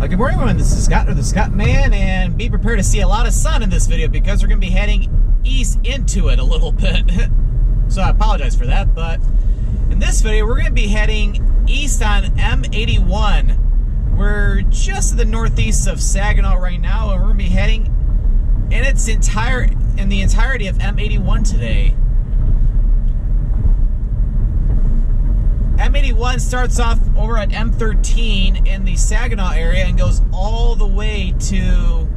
Good morning, everyone. This is Scott, or the Scottman, and be prepared to see a lot of sun in this video because we're going to be heading east into it a little bit. So I apologize for that, but in this video, we're going to be heading east on M-81. We're just to the northeast of Saginaw right now, and we're going to be heading in the entirety of M-81 today. M-81 starts off over at M13 in the Saginaw area and goes all the way to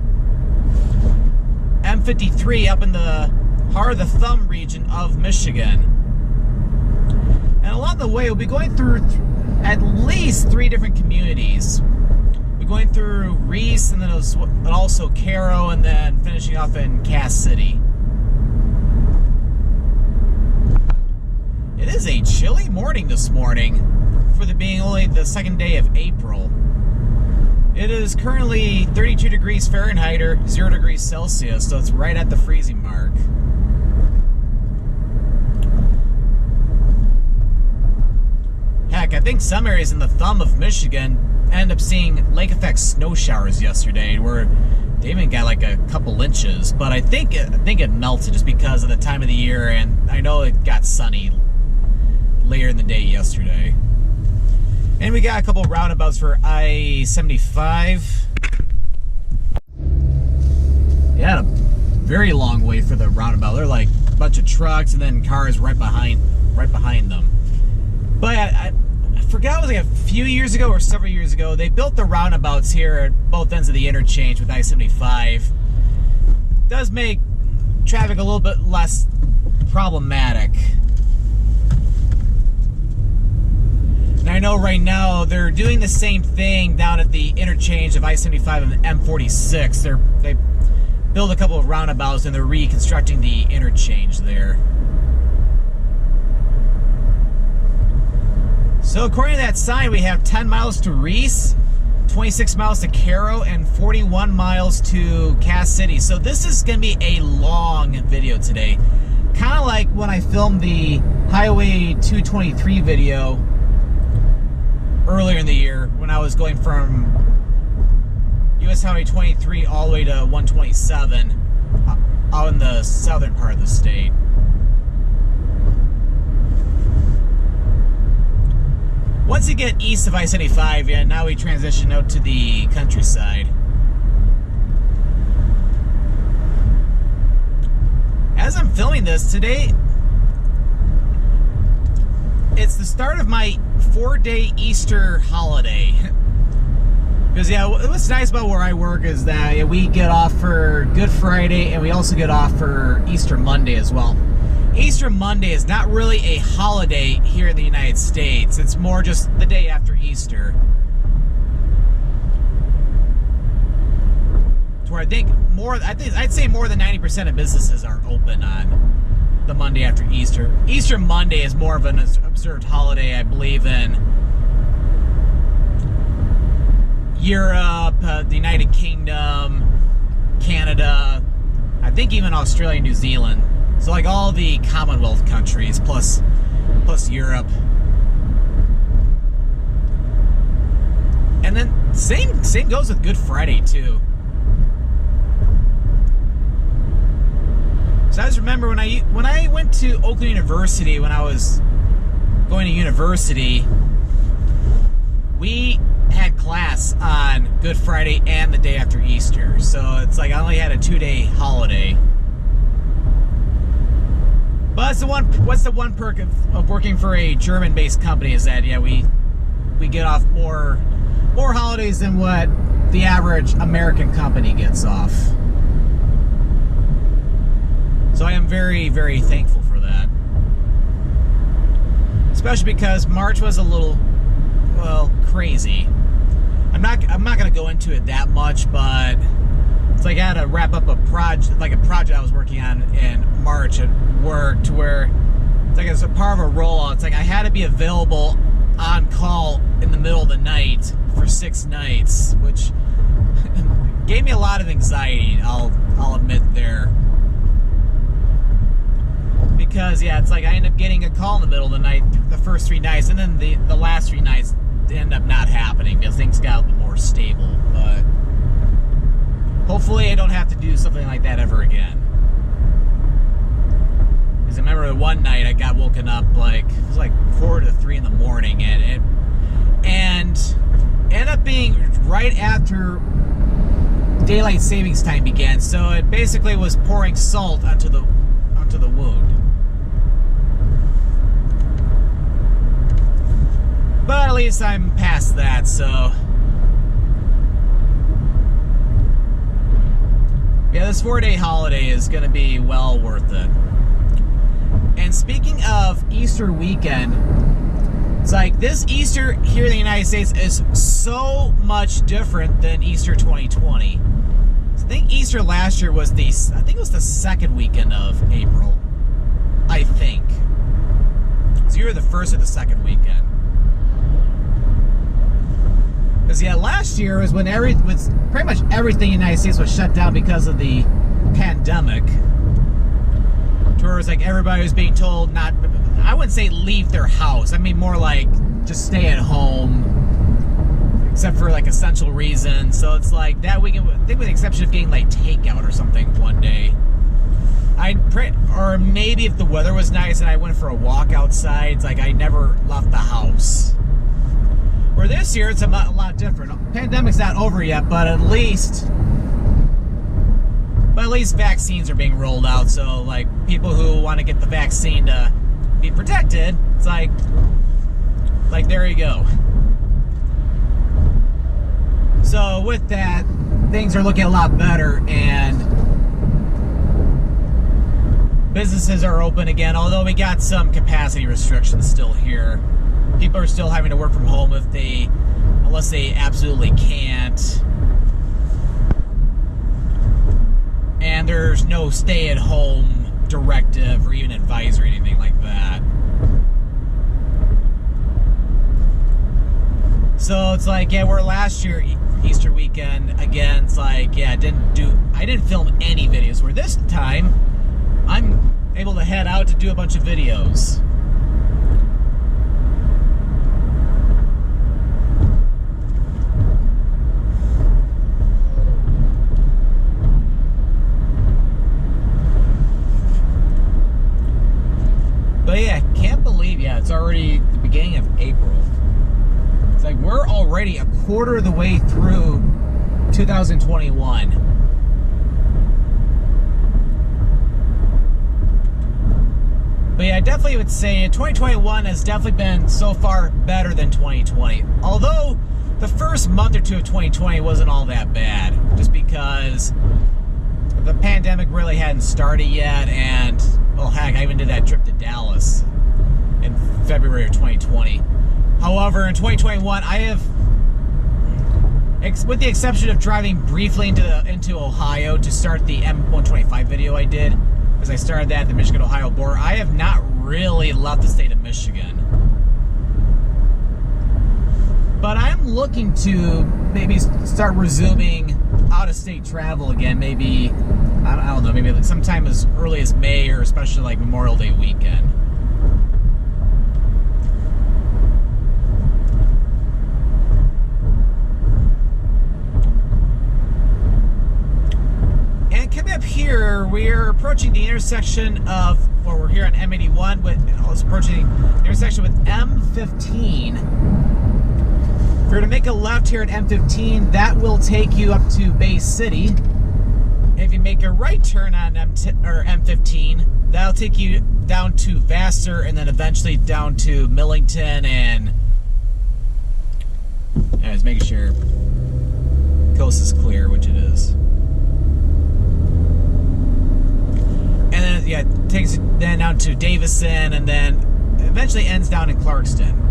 M53 up in the heart of the Thumb region of Michigan. And along the way, we'll be going through at least 3 different communities. We're going through Reese, and then also Caro, and then finishing off in Cass City. It is a chilly morning this morning, for being only the second day of April. It is currently 32 degrees Fahrenheit or 0 degrees Celsius, so it's right at the freezing mark. Heck, I think some areas in the Thumb of Michigan end up seeing lake effect snow showers yesterday, where they even got like a couple inches. But I think it melted just because of the time of the year, and I know it got sunny later in the day yesterday. And we got a couple roundabouts for I-75. Yeah, a very long way for the roundabout. They're like a bunch of trucks and then cars right behind them. But I forgot, it was like a few years ago or several years ago, they built the roundabouts here at both ends of the interchange with I-75. It does make traffic a little bit less problematic. And I know right now they're doing the same thing down at the interchange of I-75 and M46. They built a couple of roundabouts and they're reconstructing the interchange there. So according to that sign, we have 10 miles to Reese, 26 miles to Caro, and 41 miles to Cass City. So this is going to be a long video today. Kind of like when I filmed the Highway 223 video earlier in the year, when I was going from US Highway 23 all the way to 127 out in the southern part of the state. Once you get east of I-75, yeah, now we transition out to the countryside. As I'm filming this today, it's the start of my 4-day Easter holiday. Because yeah, what's nice about where I work is that we get off for Good Friday and we also get off for Easter Monday as well. Easter Monday is not really a holiday here in the United States. It's more just the day after Easter. To where I'd say more than 90% of businesses are open on the Monday after Easter. Easter Monday is more of an observed holiday, I believe, in Europe, the United Kingdom, Canada, I think even Australia and New Zealand. So like all the Commonwealth countries plus Europe. And then same goes with Good Friday too. So I just remember when I went to Oakland University, when I was going to university, we had class on Good Friday and the day after Easter. So it's like I only had a 2-day holiday. But what's the one perk of working for a German-based company is that, yeah, we get off more holidays than what the average American company gets off. So I am very, very thankful for that. Especially because March was a little, well, crazy. I'm not going to go into it that much, but it's like I had to wrap up a project I was working on in March at work, to where it's like as a part of a rollout, it's like I had to be available on call in the middle of the night for 6 nights, which gave me a lot of anxiety, I'll admit there. Because yeah, it's like I end up getting a call in the middle of the night the first 3 nights, and then the last 3 nights end up not happening. happening because things got a little more stable. But hopefully I don't have to do something like that ever again. Because I remember one night I got woken up like, it was like 2:45 in the morning, and ended up being right after daylight savings time began, so it basically was pouring salt onto the wound. But at least I'm past that, so yeah, this 4-day holiday is going to be well worth it. And speaking of Easter weekend, it's like this Easter here in the United States is so much different than Easter 2020. I think Easter last year was the second weekend of April. I think. So you were the first or the second weekend. Because yeah, last year was when pretty much everything in the United States was shut down because of the pandemic. Tours, like everybody was being told not, I wouldn't say leave their house. I mean more like just stay at home, except for like essential reasons. So it's like that weekend, I think with the exception of getting like takeout or something one day. Or maybe if the weather was nice and I went for a walk outside, it's like I never left the house. Where this year it's a lot different. Pandemic's not over yet, but at least vaccines are being rolled out, so like people who want to get the vaccine to be protected, it's like there you go. So with that, things are looking a lot better, and businesses are open again, although we got some capacity restrictions still here. People are still having to work from home unless they absolutely can't. And there's no stay-at-home directive or even advice or anything like that. So it's like, yeah, where last year Easter weekend again, it's like, yeah, I didn't film any videos. Where this time I'm able to head out to do a bunch of videos. But yeah, I can't believe, yeah, it's already the beginning of April. It's like we're already a quarter of the way through 2021. But yeah, I definitely would say 2021 has definitely been so far better than 2020. Although the first month or two of 2020 wasn't all that bad, just because the pandemic really hadn't started yet, and well, heck, I even did that trip to Dallas in February of 2020. However, in 2021, I have, with the exception of driving briefly into Ohio to start the M-125 video I did, as I started that at the Michigan-Ohio border, I have not really left the state of Michigan. But I'm looking to maybe start resuming out-of-state travel again, maybe, I don't know, maybe sometime as early as May, or especially like Memorial Day weekend. And coming up here, we're approaching the intersection of, well, we're here on M-81, it's approaching the intersection with M-15. If you're to make a left here at M-15, that will take you up to Bay City. If you make a right turn on M-15, that'll take you down to Vassar, and then eventually down to Millington, and I was making sure coast is clear, which it is. And then yeah, it takes you then down to Davison, and then eventually ends down in Clarkston.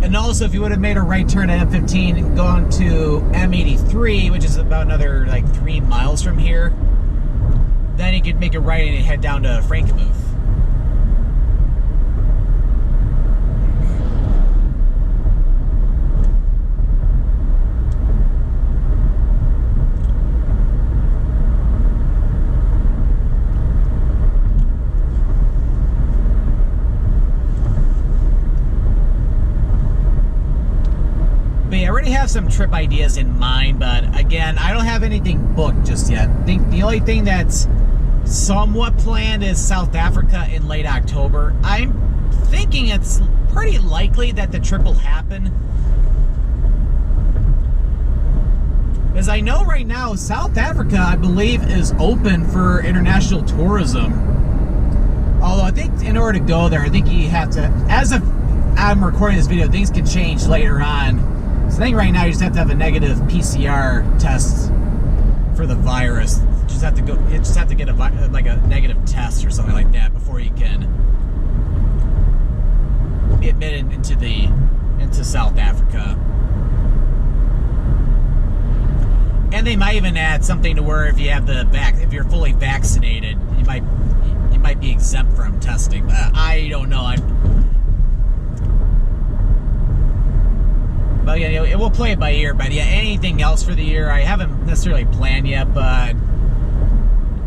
And also, if you would have made a right turn at M-15 and gone to M-83, which is about another like 3 miles from here, then you could make a right and head down to Frankenmuth. already have some trip ideas in mind, but again, I don't have anything booked just yet. I think the only thing that's somewhat planned is South Africa in late October. I'm thinking it's pretty likely that the trip will happen. As I know right now, South Africa, I believe, is open for international tourism. Although I think in order to go there, I think you have to, as of I'm recording this video, things can change later on. So I think right now you just have to have a negative PCR test for the virus. You just have to go. You just have to get a negative test or something like that before you can be admitted into South Africa. And they might even add something to where if you have if you're fully vaccinated, you might be exempt from testing. But I don't know. But yeah, it will play it by ear. But yeah, anything else for the year, I haven't necessarily planned yet, but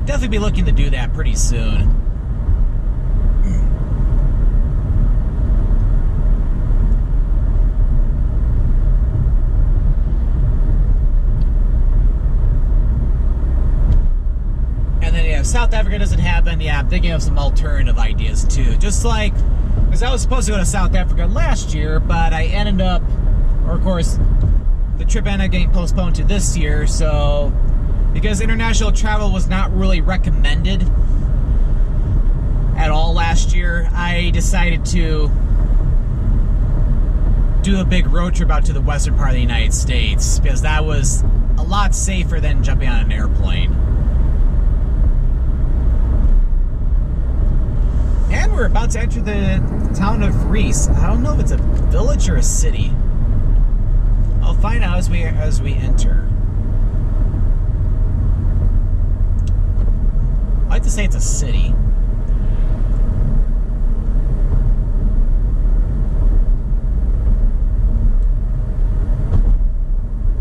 definitely be looking to do that pretty soon. And then yeah, if South Africa doesn't happen, yeah, I'm thinking of some alternative ideas too. Just like, because I was supposed to go to South Africa last year, but I ended up, or of course, the trip ended up getting postponed to this year, so because international travel was not really recommended at all last year, I decided to do a big road trip out to the western part of the United States, because that was a lot safer than jumping on an airplane. And we're about to enter the town of Reese. I don't know if it's a village or a city. I'll find out as we enter. I like to say it's a city.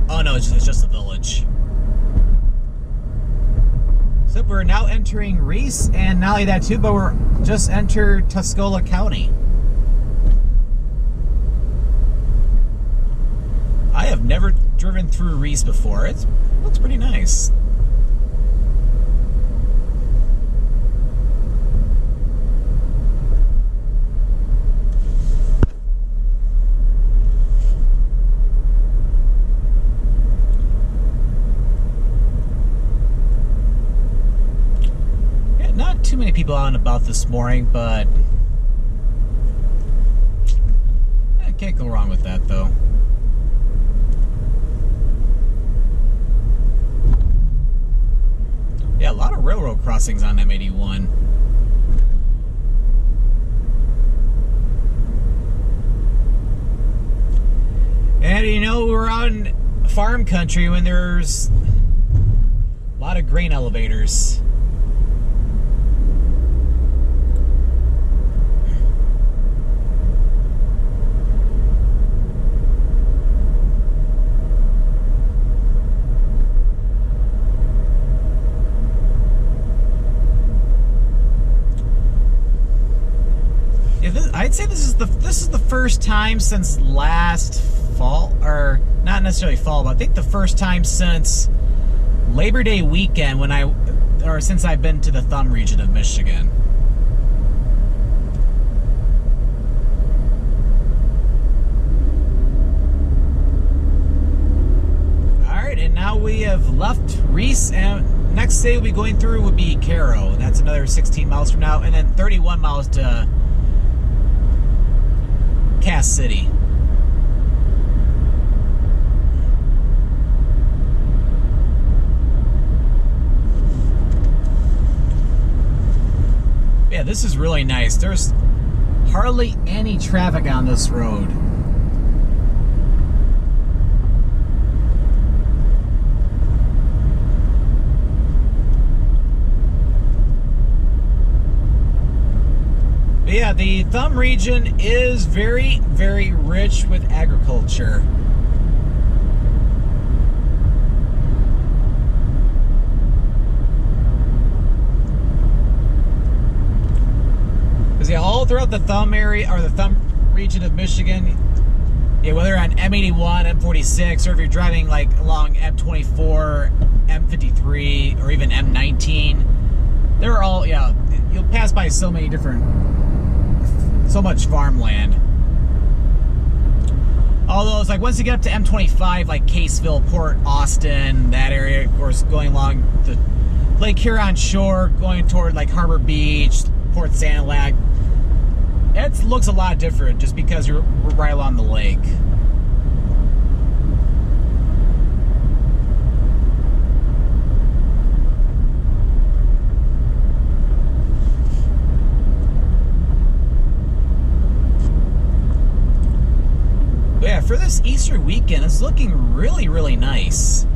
Oh no, it's just a village. So we're now entering Reese, and not only that too, but we're just entered Tuscola County. I have never driven through Reese before. It looks pretty nice. Yeah, not too many people out and about this morning, but I can't go wrong with that though. Yeah, a lot of railroad crossings on M-81. And you know, we're out in farm country when there's a lot of grain elevators. I'd say this is the first time since last fall, or not necessarily fall, but I think the first time since Labor Day weekend since I've been to the Thumb region of Michigan. All right, and now we have left Reese, and next city we'll be going through would be Caro, and that's another 16 miles from now, and then 31 miles to Cass City. Yeah, this is really nice. There's hardly any traffic on this road. But yeah, the Thumb region is very, very rich with agriculture. Because yeah, all throughout the Thumb area, or the Thumb region of Michigan, Yeah, whether on M-81, M46, or if you're driving like along M24, M53, or even M19, they're all, yeah, you'll pass by so many different, so much farmland. Although it's like once you get up to M25, like Caseville, Port Austin, that area, of course, going along the Lake Huron shore, going toward like Harbor Beach, Port Sanilac, it looks a lot different just because you're right along the lake. But yeah, for this Easter weekend, it's looking really, really nice.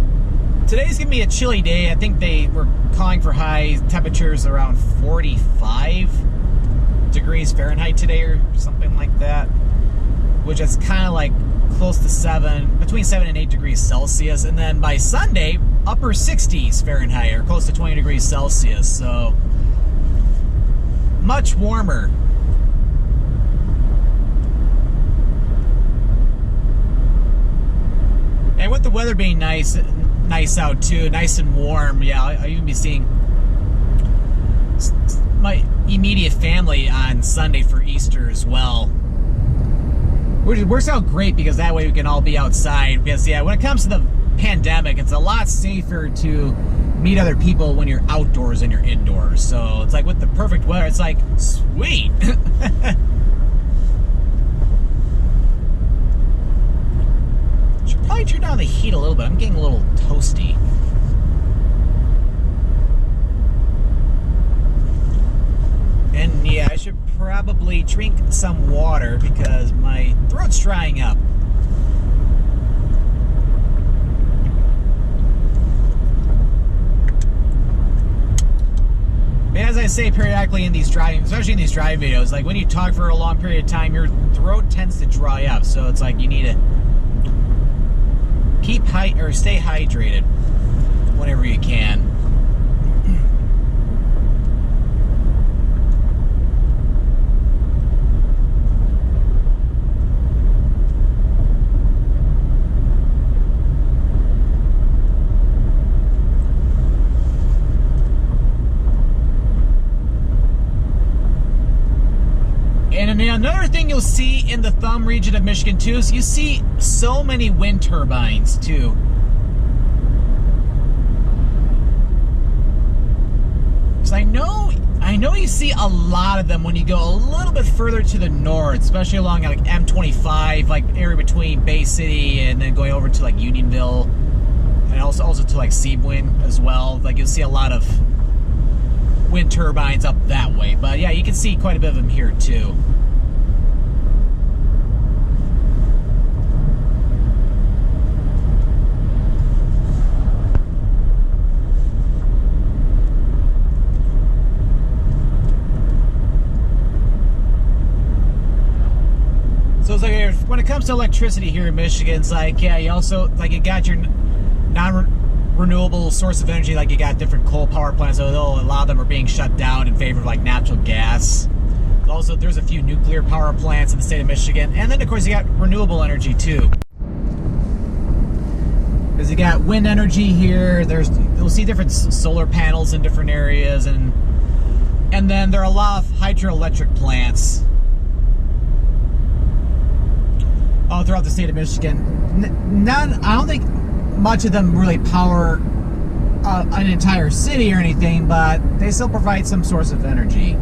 Today's gonna be a chilly day. I think they were calling for high temperatures around 45 degrees Fahrenheit today or something like that, which is kind of like close to between 7 and 8 degrees Celsius. And then by Sunday, upper 60s Fahrenheit or close to 20 degrees Celsius. So much warmer. And with the weather being nice out too, nice and warm, yeah, I'll even be seeing my immediate family on Sunday for Easter as well. Which works out great because that way we can all be outside. Because yeah, when it comes to the pandemic, it's a lot safer to meet other people when you're outdoors than you're indoors. So it's like with the perfect weather, it's like, sweet. Should probably turn down the heat a little bit. I'm getting a little toasty. And yeah, I should probably drink some water because my throat's drying up. But as I say periodically in these driving, especially in these drive videos, like when you talk for a long period of time, your throat tends to dry up. So it's like you need to stay hydrated whenever you can. And another thing you'll see in the Thumb region of Michigan too is you see so many wind turbines too. So I know you see a lot of them when you go a little bit further to the north, especially along like M25, like area between Bay City and then going over to like Unionville, and also to like Sebwin as well. Like you'll see a lot of wind turbines up that way. But yeah, you can see quite a bit of them here too. So it's like when it comes to electricity here in Michigan, it's like, yeah, you also, like, you got your non-renewable source of energy, like you got different coal power plants, although a lot of them are being shut down in favor of like natural gas. Also, there's a few nuclear power plants in the state of Michigan. And then, of course, you got renewable energy, too. Because you got wind energy here. You'll see different solar panels in different areas. And then there are a lot of hydroelectric plants all throughout the state of Michigan. I don't think much of them really power an entire city or anything, but they still provide some source of energy.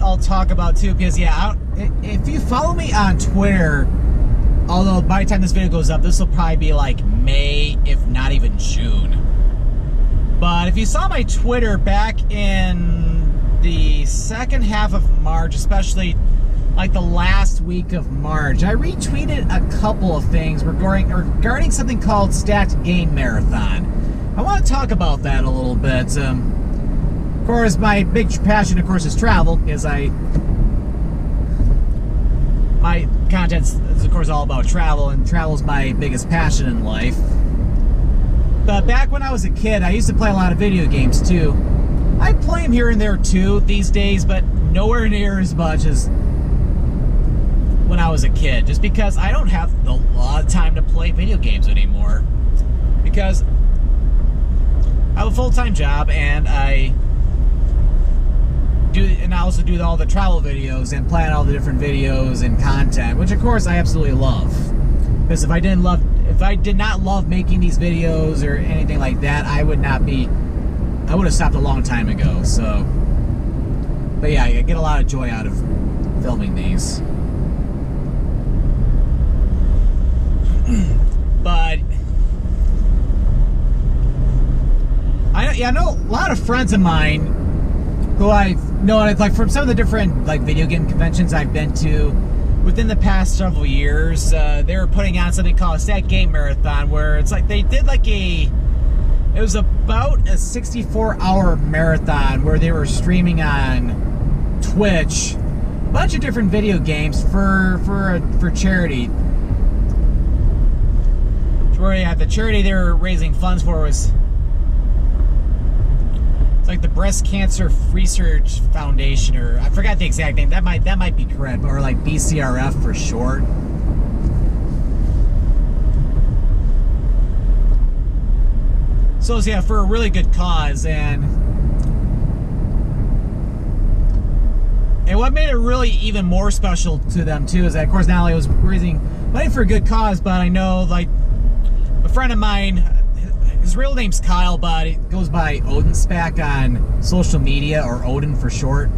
I'll talk about too, because yeah, if you follow me on Twitter, although by the time this video goes up, this will probably be like May, if not even June. But if you saw my Twitter back in the second half of March, especially like the last week of March. I retweeted a couple of things regarding something called Stacked Game Marathon. I want to talk about that a little bit. Of course, my big passion, of course, is travel, because my content is, of course, all about travel, and travel is my biggest passion in life. But back when I was a kid, I used to play a lot of video games, too. I play them here and there, too, these days, but nowhere near as much as when I was a kid, just because I don't have a lot of time to play video games anymore. Because I have a full-time job, and I also do all the travel videos and plan all the different videos and content, which of course I absolutely love. Because if I did not love making these videos or anything like that, I would have stopped a long time ago. So, but yeah, I get a lot of joy out of filming these. But I know a lot of friends of mine who I've known, like from some of the different like video game conventions I've been to within the past several years. They were putting on something called a Stacked Game Marathon, where it's like they did like it was about a 64-hour marathon where they were streaming on Twitch a bunch of different video games for charity. Where the charity they were raising funds for was, it's like the Breast Cancer Research Foundation, or I forgot the exact name. That might be correct, or like BCRF for short. So yeah, for a really good cause, and what made it really even more special to them too is that, of course, not only was raising money for a good cause, but I know like a friend of mine, his real name's Kyle, but it goes by Odinspec on social media, or Odin for short.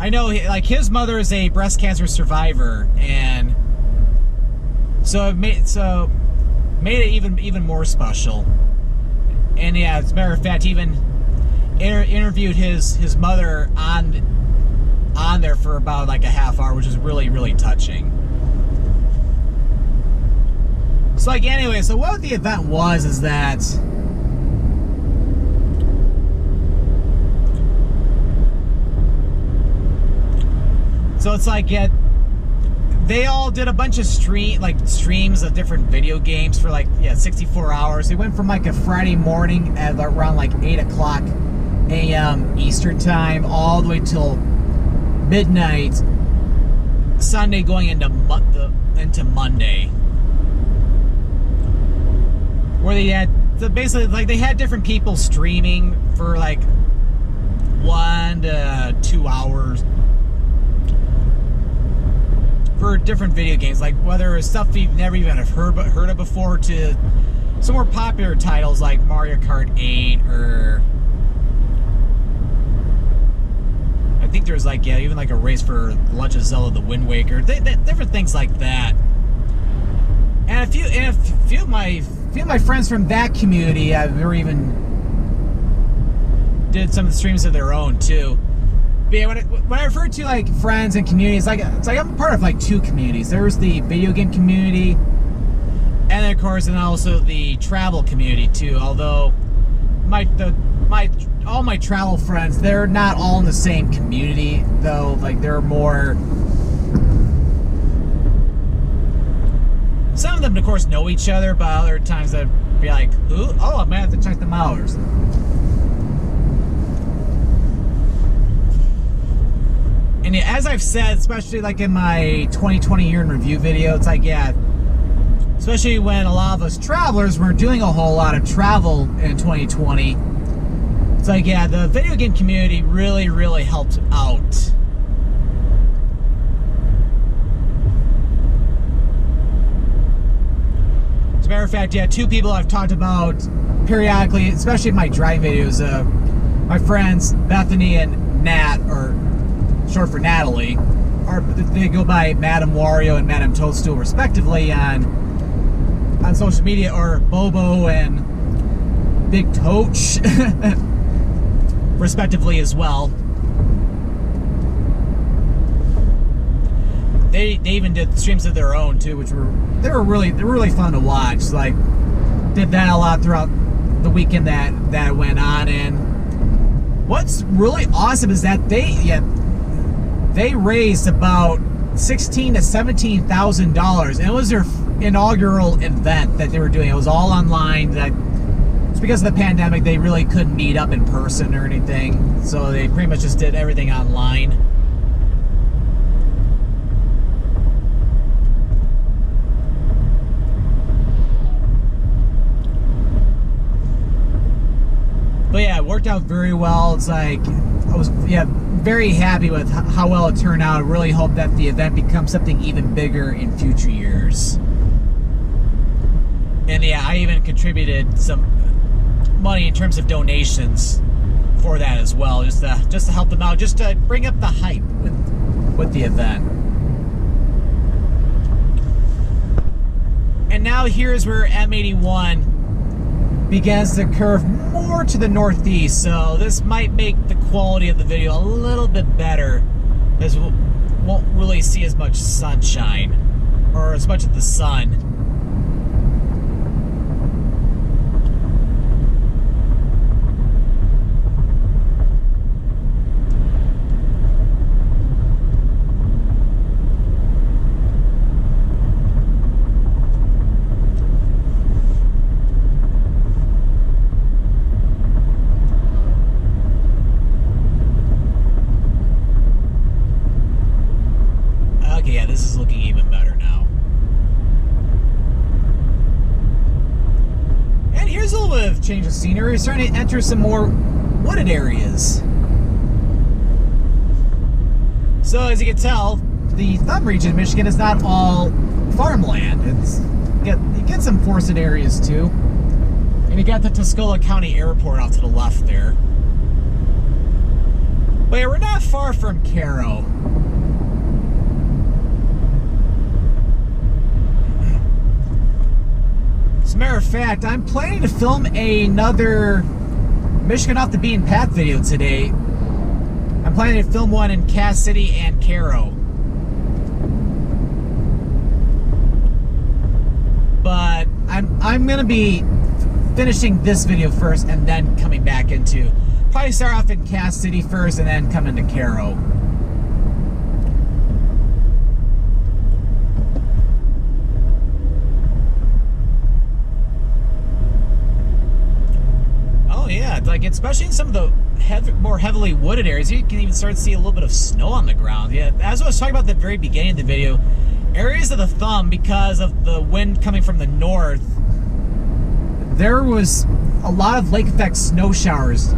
I know, like, his mother is a breast cancer survivor, and so it made it even more special. And yeah, as a matter of fact, even interviewed his mother on there for about like a half hour, which is really touching. So like, anyway, so what the event was is that so it's like, yeah, they all did a bunch of streams of different video games for like, yeah, 64 hours. They went from like a Friday morning at around like 8 o'clock a.m. Eastern time all the way till midnight Sunday, going into Monday. Where they had, so basically, like, they had different people streaming for like 1 to 2 hours for different video games, like whether it's stuff you've never even heard of before, to some more popular titles like Mario Kart 8, or I think there's like, yeah, even like a race for Legend of Zelda: The Wind Waker, different things like that. And a few of my friends from that community or even did some of the streams of their own too. But yeah, when I refer to like friends and communities, it's like I'm part of like two communities. There's the video game community, and then of course, and also the travel community too. Although all my travel friends, they're not all in the same community though. Like, they're more. Some of them, of course, know each other, but other times they'd be like, "Who? Oh, I might have to check them out." Or something. And as I've said, especially like in my 2020 year in review video, it's like, yeah, especially when a lot of us travelers weren't doing a whole lot of travel in 2020, it's like, yeah, the video game community really helped out. As a matter of fact, yeah, two people I've talked about periodically, especially in my driving videos, my friends Bethany and Nat, or short for Natalie, or they go by Madam Wario and Madam Toadstool respectively on social media, or Bobo and Big Toach respectively as well. they even did streams of their own too, which were really fun to watch. Like, did that a lot throughout the weekend that went on. And what's really awesome is that they raised about $16,000 to $17,000, and it was their inaugural event that they were doing. It was all online. It's because of the pandemic, they really couldn't meet up in person or anything, so they pretty much just did everything online. But yeah, it worked out very well. It's like, I was very happy with how well it turned out. I really hope that the event becomes something even bigger in future years. And yeah, I even contributed some money in terms of donations for that as well, just to help them out, just to bring up the hype with the event. And now here's where M-81 begins to curve more to the northeast, so this might make the quality of the video a little bit better, as we won't really see as much sunshine, or as much of the sun. Yeah, this is looking even better now. And here's a little bit of change of scenery. We're starting to enter some more wooded areas. So as you can tell, the thumb region of Michigan is not all farmland. You get some forested areas too. And you got the Tuscola County Airport off to the left there. But yeah, we're not far from Caro. As a matter of fact, I'm planning to film another Michigan Off the Beaten Path video today. I'm planning to film one in Cass City and Caro. But I'm gonna be finishing this video first and then coming back into, probably start off in Cass City first and then come into Caro. Yeah, like especially in some of the more heavily wooded areas, you can even start to see a little bit of snow on the ground. Yeah, as I was talking about at the very beginning of the video, areas of the thumb, because of the wind coming from the north, there was a lot of lake effect snow showers,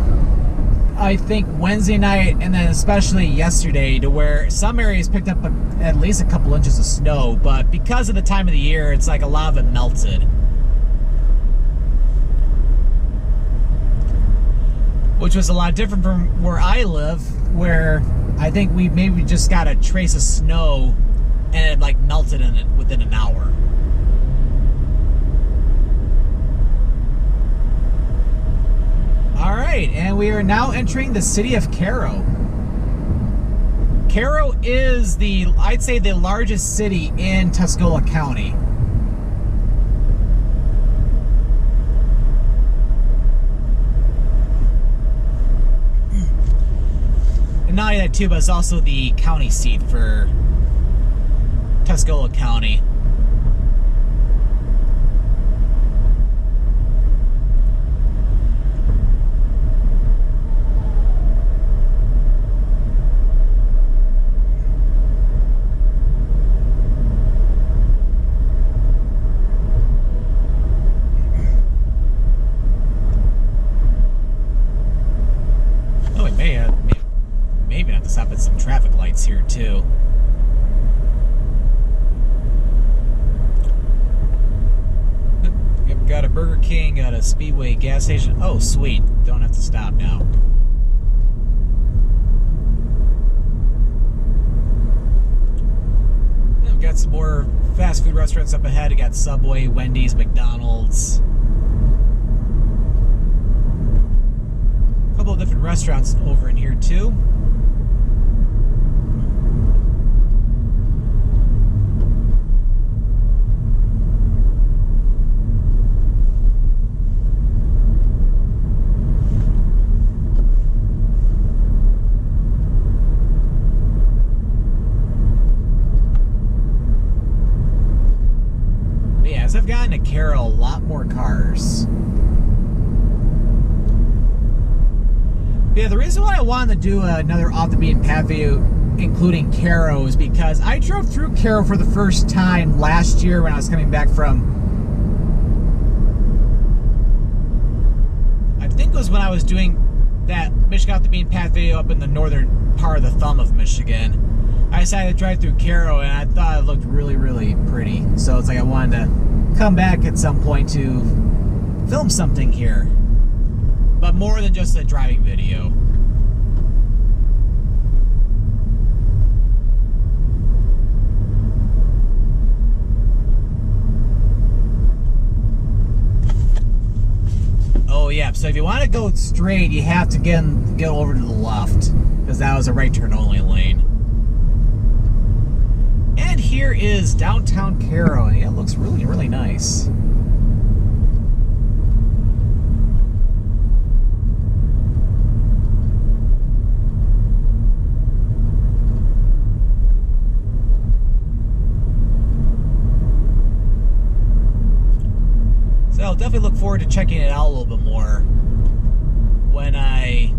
I think Wednesday night and then especially yesterday, to where some areas picked up at least a couple inches of snow, but because of the time of the year, it's like a lot of it melted. Which was a lot different from where I live, where I think we maybe just got a trace of snow and it like melted in it within an hour. All right, and we are now entering the city of Caro. Caro is I'd say the largest city in Tuscola County. And not only that too, but it's also the county seat for Tuscola County. Oh, we may even have to stop at some traffic lights here too. We've got a Burger King, got a Speedway gas station. Oh, sweet. Don't have to stop now. We've got some more fast food restaurants up ahead. We got Subway, Wendy's, McDonald's. A couple of different restaurants over in here too. As I've gotten to Caro, a lot more cars. Yeah, the reason why I wanted to do another off the beaten path video including Caro is because I drove through Caro for the first time last year when I was coming back from, I think it was when I was doing that Michigan off the beaten path video up in the northern part of the thumb of Michigan. I decided to drive through Caro and I thought it looked really, really pretty. So it's like I wanted to come back at some point to film something here. But more than just a driving video. Oh yeah, so if you want to go straight, you have to get over to the left, because that was a right turn only lane. And here is downtown Caro, and it looks really, really nice. I'll definitely look forward to checking it out a little bit more when I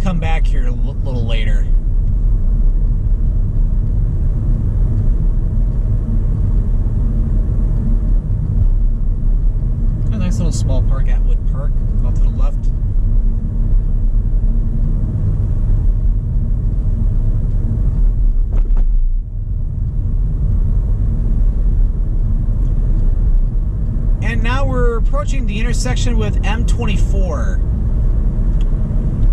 come back here a little later. A nice little small park, Atwood Park, off to the left. And now we're approaching the intersection with M-24.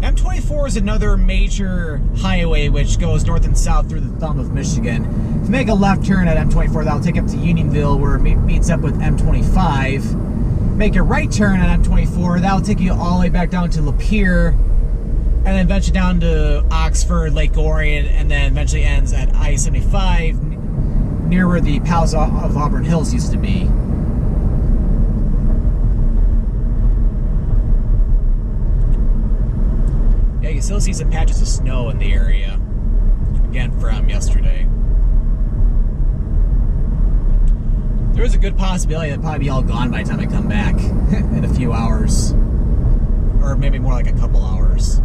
M-24 is another major highway which goes north and south through the thumb of Michigan. If you make a left turn at M-24, that'll take up to Unionville where it meets up with M-25. Make a right turn at M-24, that'll take you all the way back down to Lapeer, and then eventually down to Oxford, Lake Orion, and then eventually ends at I-75 near where the Palace of Auburn Hills used to be. Yeah, you can still see some patches of snow in the area, again from yesterday. There is a good possibility that'll probably be all gone by the time I come back in a few hours, or maybe more like a couple hours.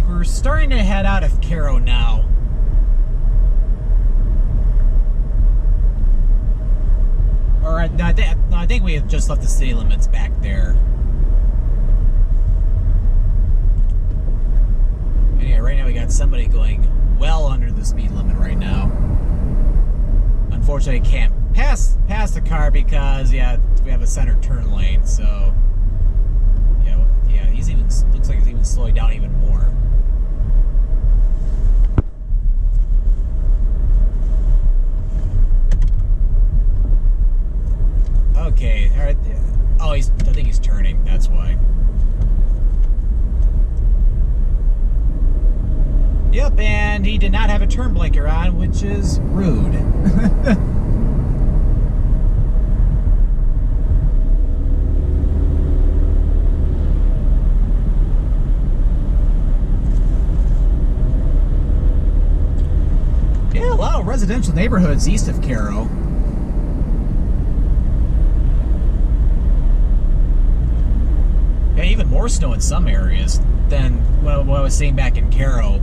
We're starting to head out of Caro now. Or no, I think we have just left the city limits back there. And yeah, right now we got somebody going well under the speed limit right now. Unfortunately, can't pass the car because yeah, we have a center turn lane. So yeah, he's even looks like he's even slowing down even more. Okay, all right. Oh, I think he's turning. That's why. Yep, and he did not have a turn blinker on, which is rude. Yeah, a lot of residential neighborhoods east of Caro. Yeah, even more snow in some areas than what I was seeing back in Caro.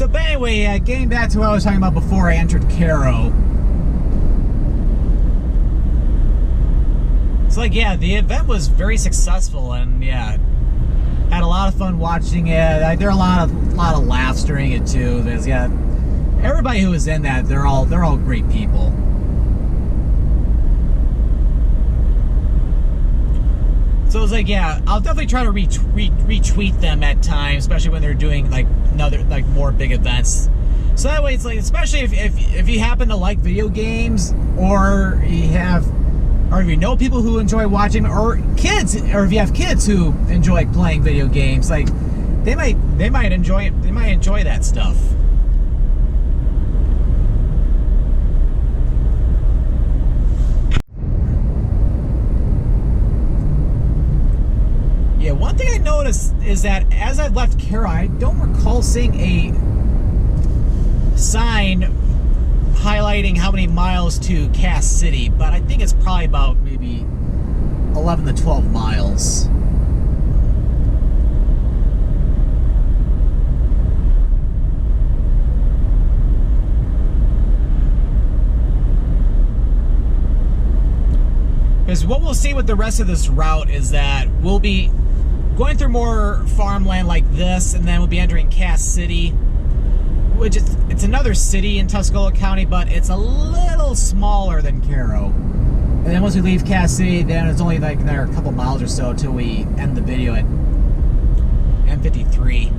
So But anyway, getting back to what I was talking about before I entered Caro. It's like, yeah, the event was very successful, and yeah, had a lot of fun watching it. There are a lot of laughs during it too. There's, yeah, everybody who was in that, they're all great people. So it's like, yeah, I'll definitely try to retweet them at times, especially when they're doing like more big events. So that way, it's like, especially if you happen to like video games, or if you know people who enjoy watching, or kids, or if you have kids who enjoy playing video games, like they might enjoy that stuff. Yeah, one thing I noticed is that as I left Caro, I don't recall seeing a sign highlighting how many miles to Cass City, but I think it's probably about maybe 11 to 12 miles. Because what we'll see with the rest of this route is that we'll be going through more farmland like this, and then we'll be entering Cass City, which it's another city in Tuscola County, but it's a little smaller than Caro. And then once we leave Cass City, then it's only like another couple miles or so till we end the video at M-53.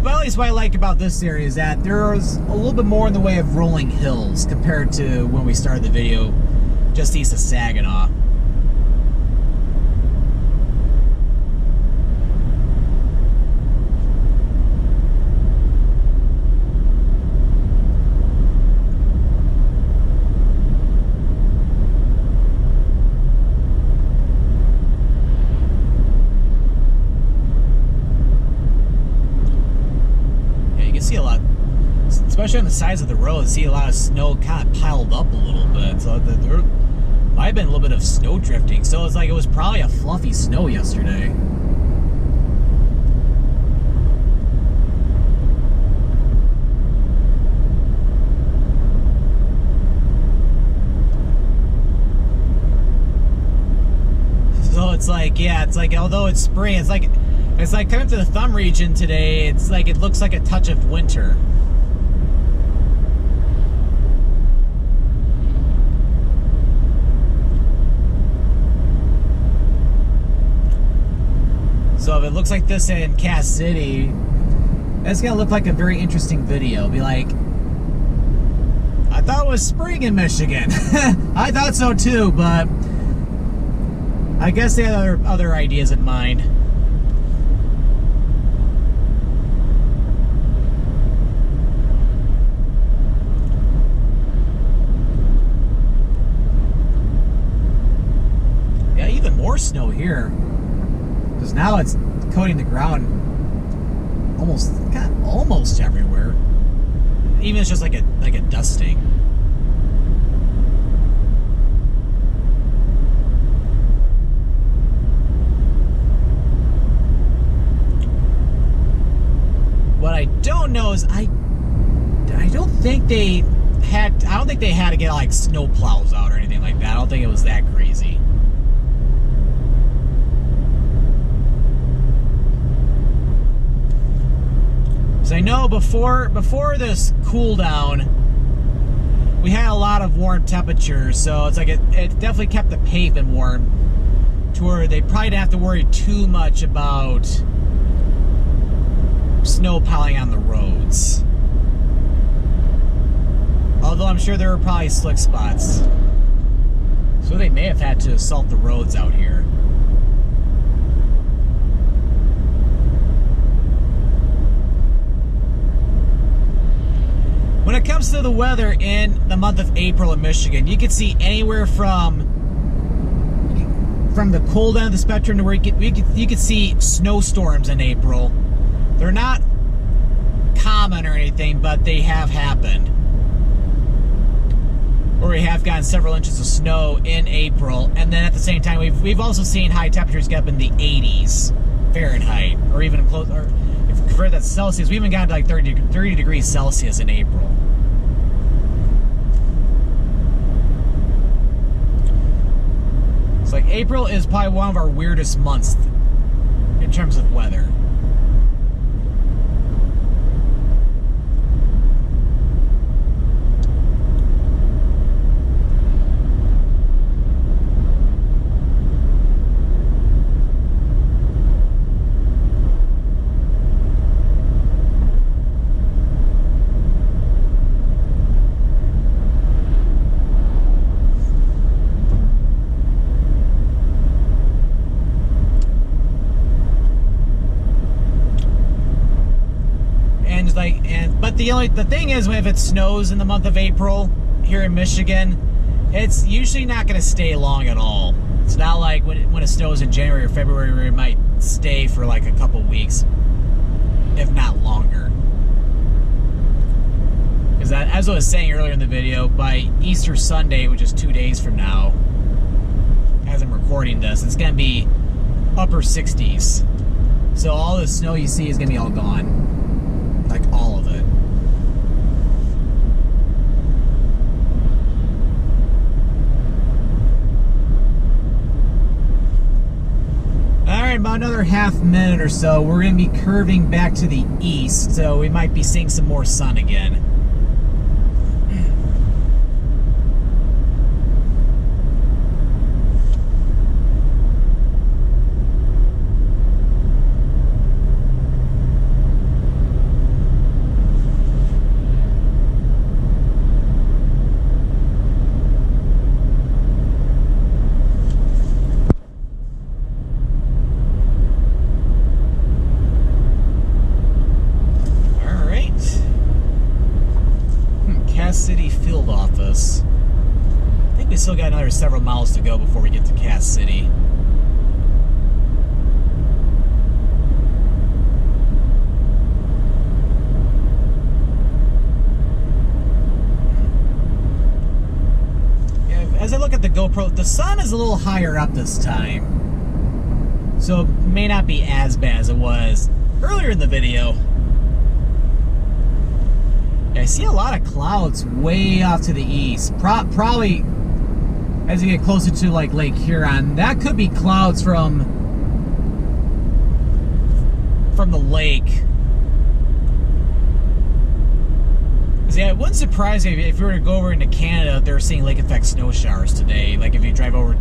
But at least what I like about this area is that there's a little bit more in the way of rolling hills compared to when we started the video just east of Saginaw. See a lot, especially on the sides of the road, see a lot of snow kind of piled up a little bit, so there might have been a little bit of snow drifting. So it's like it was probably a fluffy snow yesterday. So it's like, yeah, it's like, although it's spring, it's like coming to the thumb region today, it's like it looks like a touch of winter. So if it looks like this in Cass City, it's gonna look like a very interesting video. Be like, I thought it was spring in Michigan. I thought so too, but I guess they had other ideas in mind. More snow here, because now it's coating the ground almost everywhere. Even it's just like a dusting. What I don't know is I don't think they had to get like snow plows out or anything like that. I don't think it was that crazy. I know before this cool down, we had a lot of warm temperatures, so it's like it definitely kept the pavement warm to where they probably didn't have to worry too much about snow piling on the roads. Although I'm sure there were probably slick spots, so they may have had to salt the roads out here. When it comes to the weather in the month of April in Michigan, you can see anywhere from the cold end of the spectrum to where you could see snowstorms in April. They're not common or anything, but they have happened. Where we we have gotten several inches of snow in April, and then at the same time, we've also seen high temperatures get up in the 80s Fahrenheit, or even close. Or if you convert that to Celsius, we even gotten to like 30 degrees Celsius in April. It's like April is probably one of our weirdest months in terms of weather. But the thing is, if it snows in the month of April here in Michigan, it's usually not going to stay long at all. It's not like when it snows in January or February where it might stay for like a couple weeks, if not longer. Because as I was saying earlier in the video, by Easter Sunday, which is 2 days from now, as I'm recording this, it's going to be upper 60s. So all the snow you see is going to be all gone. Like all of it. Alright, about another half minute or so, we're going to be curving back to the east, so we might be seeing some more sun again. Still got another several miles to go before we get to Cass City. Yeah, as I look at the GoPro, the sun is a little higher up this time, so it may not be as bad as it was earlier in the video. Yeah, I see a lot of clouds way off to the east. Probably as you get closer to like Lake Huron, that could be clouds from the lake. Yeah, it wouldn't surprise me if you were to go over into Canada, they're seeing lake effect snow showers today. Like if you drive over,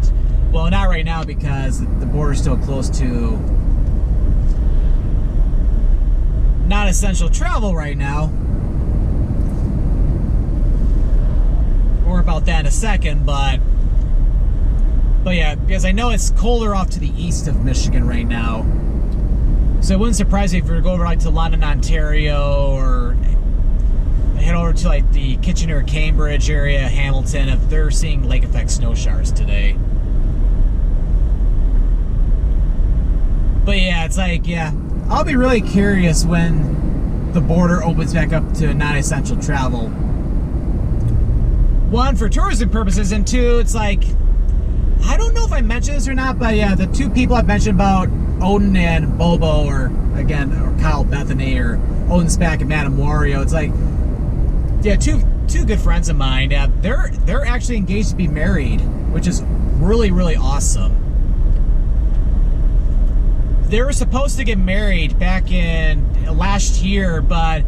well, not right now because the border's still closed to non-essential travel right now. More about that in a second, but yeah, because I know it's colder off to the east of Michigan right now. So it wouldn't surprise me if we were to go over like to London, Ontario, or head over to like the Kitchener, Cambridge area, Hamilton, if they're seeing lake effect snow showers today. But yeah, it's like, yeah, I'll be really curious when the border opens back up to non-essential travel. One, for tourism purposes, and two, it's like, I don't know if I mentioned this or not, but yeah, the two people I've mentioned about, Odin and Bobo, or Kyle Bethany, or Odin Spack and Madame Wario, it's like, yeah, two good friends of mine, they're actually engaged to be married, which is really, really awesome. They were supposed to get married back in last year, but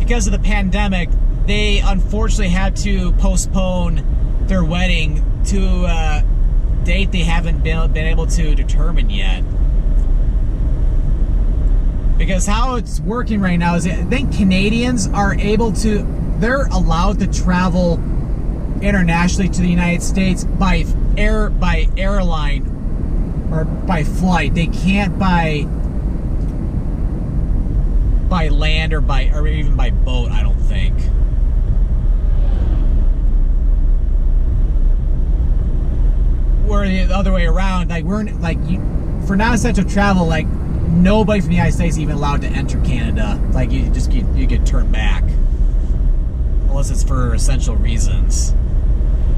because of the pandemic, they unfortunately had to postpone their wedding to a date they haven't been able to determine yet. Because how it's working right now is, I think Canadians are they're allowed to travel internationally to the United States by airline or by flight. They can't by land or even by boat, I don't think. Or the other way around, like for non-essential travel, like nobody from the United States is even allowed to enter Canada. Like you get turned back. unless it's for essential reasons.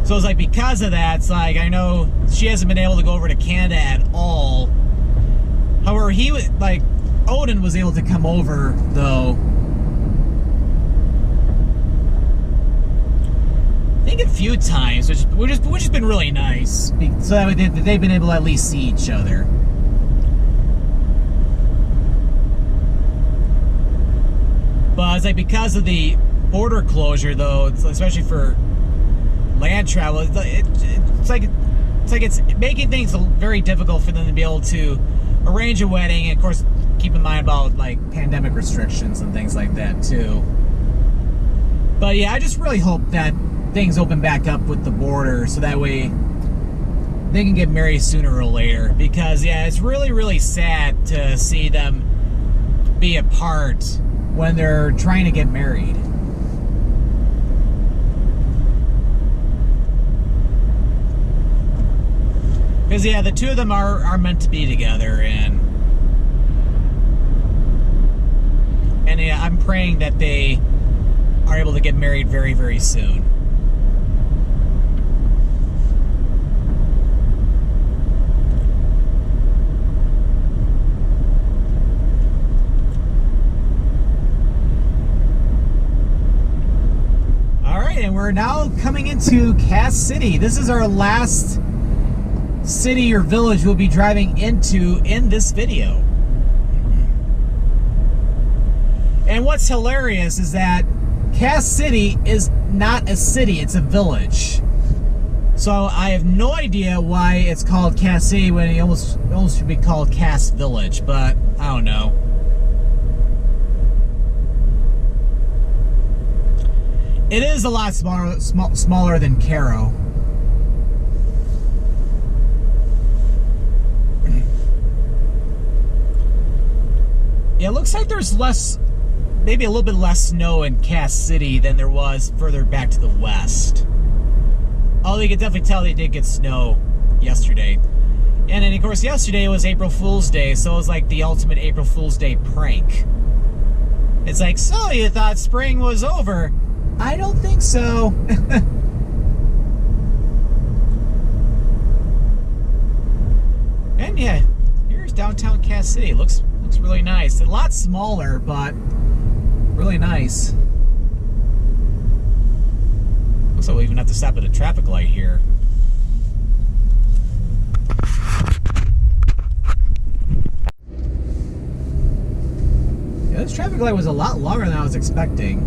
So it's like, because of that, it's like, I know she hasn't been able to go over to Canada at all. However, Odin was able to come over, though. I think a few times, which has been really nice. So that way they've been able to at least see each other. But it's like, because of the border closure, though, especially for land travel, it's like it's making things very difficult for them to be able to arrange a wedding. And of course, keep in mind about like pandemic restrictions and things like that too. But yeah, I just really hope that things open back up with the border, so that way they can get married sooner or later. Because yeah, it's really, really sad to see them be apart when they're trying to get married. Because yeah, the two of them are meant to be together, and yeah, I'm praying that they are able to get married very, very soon. All right, and we're now coming into Cass City. This is our last city or village we'll be driving into in this video. And what's hilarious is that Cass City is not a city, it's a village. So I have no idea why it's called Cass City when it almost should be called Cass Village, but I don't know. It is a lot smaller than Caro. Yeah, it looks like there's maybe a little bit less snow in Cass City than there was further back to the west. Although you can definitely tell they did get snow yesterday. And then, of course, yesterday was April Fool's Day, so it was like the ultimate April Fool's Day prank. It's like, so you thought spring was over? I don't think so. And yeah, here's downtown Cass City. Looks really nice. A lot smaller, but really nice. Looks like we even have to stop at a traffic light here. Yeah, this traffic light was a lot longer than I was expecting.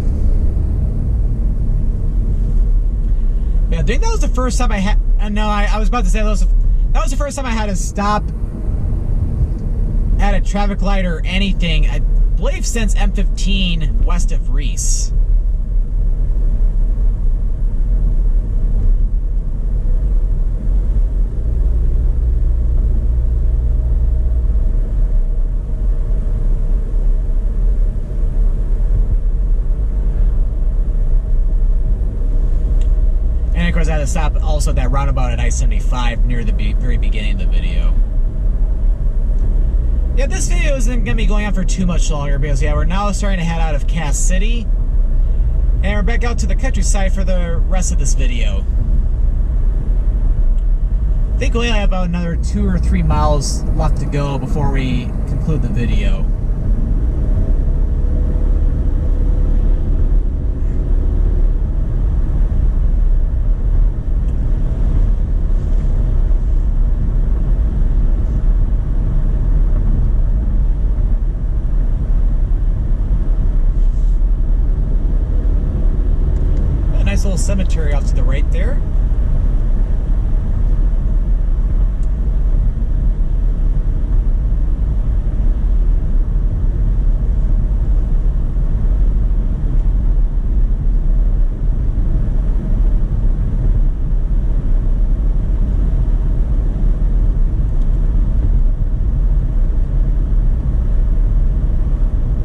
Yeah, I think that was the first time I had. No, I was about to say that was the first time I had to stop at a traffic light or anything, I believe, since M-15 west of Reese. And of course I had to stop also at that roundabout at I-75 near the very beginning of the video. Yeah, this video isn't going to be going on for too much longer because, yeah, we're now starting to head out of Cass City. And we're back out to the countryside for the rest of this video. I think we only have about another 2 or 3 miles left to go before we conclude the video. Little cemetery off to the right there.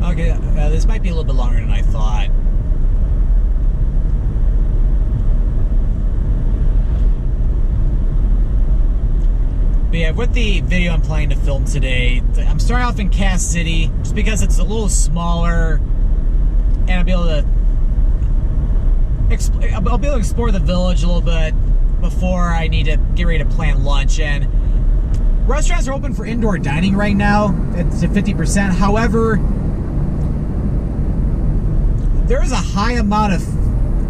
Okay, this might be a little bit longer than I thought. But yeah, with the video I'm planning to film today, I'm starting off in Cass City just because it's a little smaller and I'll be able to I'll be able to explore the village a little bit before I need to get ready to plan lunch. And restaurants are open for indoor dining right now. It's at 50%. However, there is a high amount of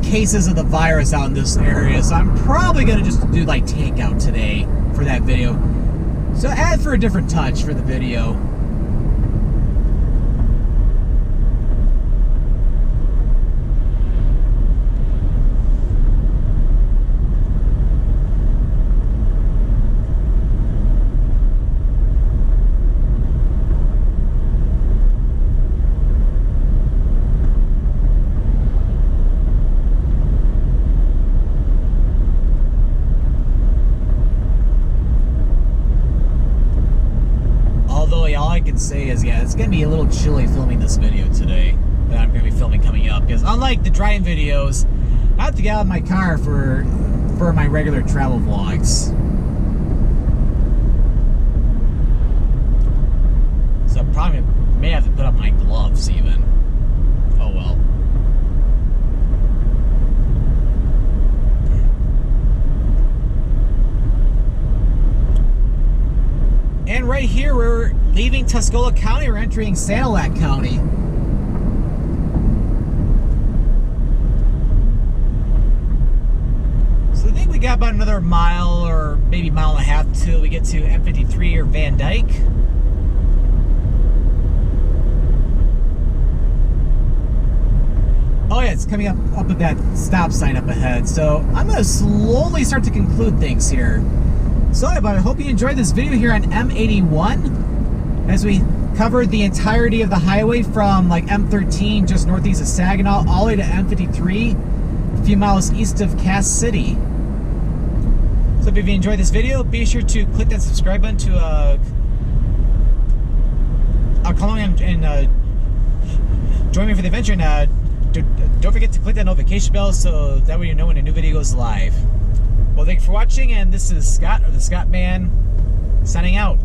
cases of the virus out in this area, so I'm probably going to just do like takeout today for that video. So add for a different touch for the video. All I can say is, yeah, it's going to be a little chilly filming this video today that I'm going to be filming coming up, because unlike the driving videos, I have to get out of my car for my regular travel vlogs. So I probably may have to put up my gloves even. Oh well. And right here, we're leaving Tuscola County. We're entering Sanilac County. So I think we got about another mile or maybe mile and a half till we get to M-53 or Van Dyke. Oh yeah, it's coming up at that stop sign up ahead. So I'm going to slowly start to conclude things here. So I hope you enjoyed this video here on M-81 as we covered the entirety of the highway from like M13 just northeast of Saginaw all the way to M53 a few miles east of Cass City. So if you enjoyed this video, be sure to click that subscribe button to come along and join me for the adventure, and don't forget to click that notification bell so that way you know when a new video goes live. Well, thanks for watching, and this is Scott, or the Scott Man, signing out.